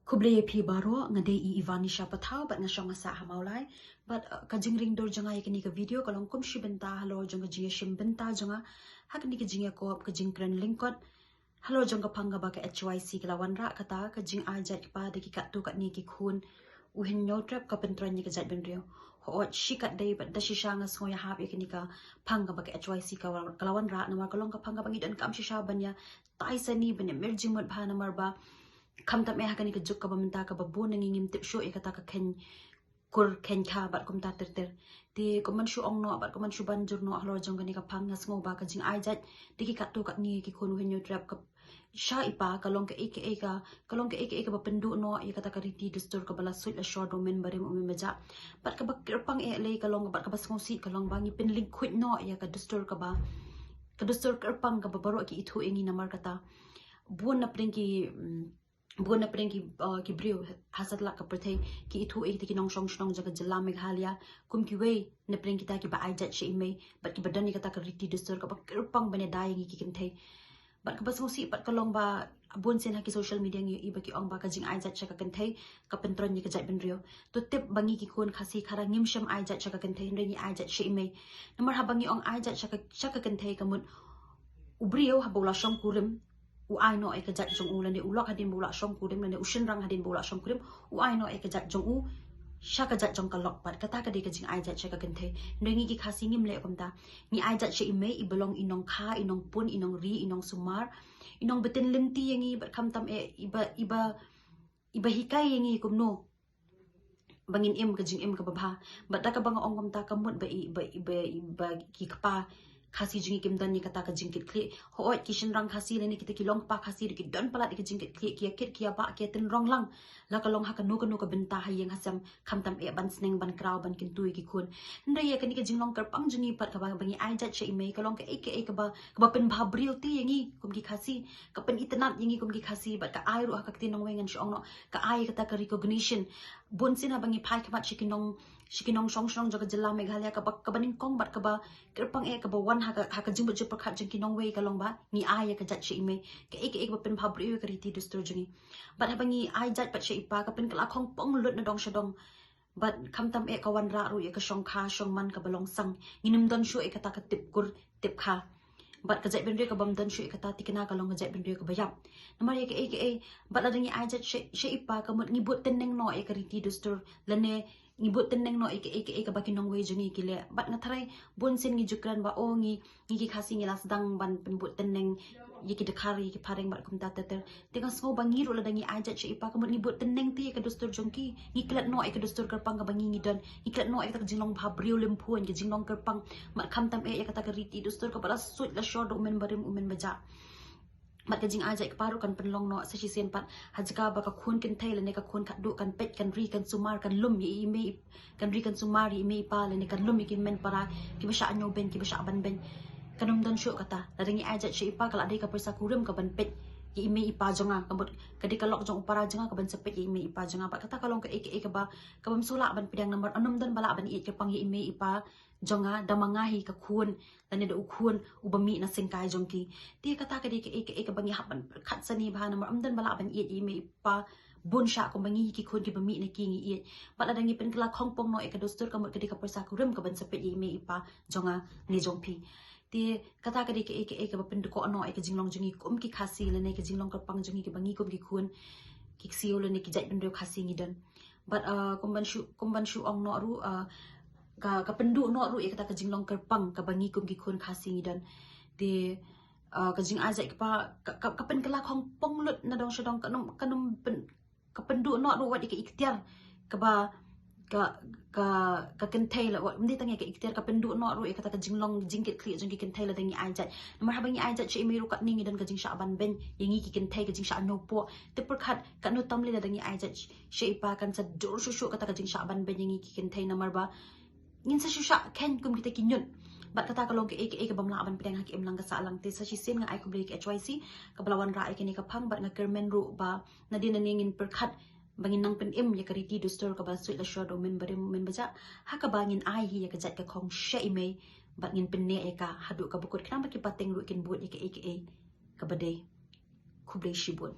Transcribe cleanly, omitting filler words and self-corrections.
Kubleye pi baro ngade I Evanisha Pathaw bat ngasong Massar Mawlai but kajing ring dor janga yakini ka video kalong kum shi benta halo janga jinga shim benta janga hakni ka jinga ko kajing kran linkot halo janga panga ba ka HYC kalawan ra kata kajing ajat pa de ki kat tu kat ni ki khun uhin nyo trap ka pentran ni ka jat ben rio ho shikat dei bat da shisha ngas ho ya hab yakini ka panga ba ka HYC kalawan ra na kalong ka panga bangi dan kam shisha banya tai sani banya merjing mot bhana marba kam tam eh hakani ka juk ka bamenta ka babu nangingim tip show e kata ka ken kur ken kha bat kum ta ter ti kuman shu ong no bat kuman shu banjur no halo jong gani ka phang ngas ngo ba ka jing ai jat ti ki kat tu kat ni ki khonu henyo trap ka sha ipa kalong ka aka ka bapendu no e kata ka riti distur ka bala suit la short domain bare mo meja bat ka bakirpang e le kalong bat ka basngosi kalong bangi pin link khut no ya ka distur ka ba ka distur kirpang ka babaro ki ithu engi namar kata buon na pringki bukan na pergi ki brio hasat la ka perthai ki ithu ek ki nong song song jaga jala meghalaya kum ki we na pergi kita ki ba ajat she me bat ki badani kata ka riti distur ka kirpang bane dai ngi ki kimthai bat ka bas ngosi bat ka long ba bon sen ha ki social media ngi iba ki ong ba ka jing ajat she ka kanthai ka pentron ni ka jat ben rio to tip bangi ki khon khasi khara ngim sham ajat she ka kanthai ngi ajat she me namar ha bangi ong ajat she ka kanthai ka mut ubrio ha bola shong kurim u ai no ek jat jong u lane ulok hadin bola shong kurim lane ushin rang hadin bola shong kurim u ai no ek jat jong u shaka jat jong kalok pat kata ka de ka jing ai jat shaka kenthe ngi ki khasi ngim le komta ni ai jat she ime I belong inong kha inong pun inong ri inong sumar inong betin limti yangi bat kham tam e iba hikai yangi kumno bangin im ka jing im ka babha bat da ka bang ong komta kamut ba ki kpa khasi jingi kim dan ni kata ka jingkit kli ho oi kishin rang khasi le ni kita ki long pa khasi ki don pala ki jingkit kli ki kit ki ba ki tin rong lang la ka long ha ka no ka benta ha yeng hasam kham tam e ban sneng ban kraw ban kin tui ki khun nda ye ka ni ka jinglong kar pang jingi pat ka ba bangi ai jat che me ka long ka ek ba pen bha bril ti yengi kum ki khasi ka pen itnat yengi kum ki khasi bat ka ai ru ha ka tin nong wengan shong no ka ai kata ka recognition bon sin ha bangi phai ka mat shikinong song song jaga jala meghalaya ka baning kong bat ka ba kirpang e ka ba wan ha ka jing bujur pakhat jing kinong wei ka long ba ni ai ka jat she me ka ek ba pen bhabri ka riti distur jingi bat ha bangi ai jat pat she ipa ka pen kala khong pong lut na dong shadong bat kham tam e ka wan ra ru e ka shong kha shong man ka balong sang nginim don shu e ka ta ka tip kur tip kha bat ka jat ben re ka bam don shu e ka ta tikna ka long ka jat ben re ka bayap namar ye ka ek bat la dangi ai jat she ipa ka mut ngibut teneng no e ka riti distur lane ngibut teneng no ek ba kinong wei jungi kile bat na tharai bon sen ngi jukran ba o ngi ki khasi ngi las dang ban penbut teneng ye ki dekhari ki pareng bat kum ta ter tenga smo bangi ro la dangi ajat che ipa kamut ngibut teneng ti ka dostur jongki ngi klat no ek dostur karpang ka bangi ngi don ngi klat no ek tak jinglong bha brio lempuan ki jinglong karpang mat kham tam e kata ka riti dostur ka bala suit la shor do men barim umen baja mat ka jing ajai ka paru kan penlong no sa sen pat hajka ba ka khun ken thai le ne ka khun khat du kan pet kan ri kan sumar kan lum yi me kan ri kan sumar yi me pa le ne kan lum ki men para ki basha anyo ben ki basha ban ben kanum don shu kata la ringi ajat shi ipa kala dei ka persa kurum ka ban pet ki me ipa jonga kabut kadi ka lok jong upara jonga ka ban sepet yi me ipa jonga pat kata kalong ka ek ba ka bam sula ban pidang number anum dan bala ban i ke pang yi me ipa jonga damangahi ka khun tane da ukhun ubami na singkai jongki ti kata ka de ek bangi haban khat sani bha number amdan bala ban i me ipa bun sha ko bangi ki khun ki bami na ki ngi i bala dangi pen kala khong pong no ek dostur ka mut kadi ka persa kurum ka ban sepet yi me ipa jonga ni jongpi ti kata ka de ek ba pen ko no ek jinglong jingi kum ki khasi le ne ke jinglong ka pang jingi ki bangi kum ki khun ki siol le ne ki jat ben ro khasi ngi dan but kumban shu ong no ru ka pendu no ru e kata ka jinglong kerpang ka bangi kum ki khun khasi ngi dan ti ka jing ajai ka pen kala khong pong lut na dong shadong kanum pen ka pendu no ru wat ka ikhtiar ka ba ka kenthai la wat ndi tangi ka ikhtiar ka pendu no ru e kata ka jinglong jingkit kli jing ki kenthai la dangi ajat namar ha bangi ajat che me ru ka ningi dan ka jing sha ban ben yengi ki kenthai ka jing sha no po te perkhat ka no tamle la dangi ajat she ipa kan sa dur shu kata ka jing sha ban ben yengi ki kenthai namar ba ngin sa shusha ken kum kita kinyun bat kata kalong ke ek bamla ban pedang haki emlang ka sa lang te sa sen nga ai ku break HYC ka balawan ra ai kini ka phang bat nga kermen ru ba nadin na ngin perkhat bangin nang pen em ya kariti dostor ka ba suit la shor do men bare men baja ha ka bangin ai hi ya ka jat ka khong she ime bat ngin pen ne ka hadu ka bukut kram ba ki pateng ru kin bot ek ka bade ku break shibun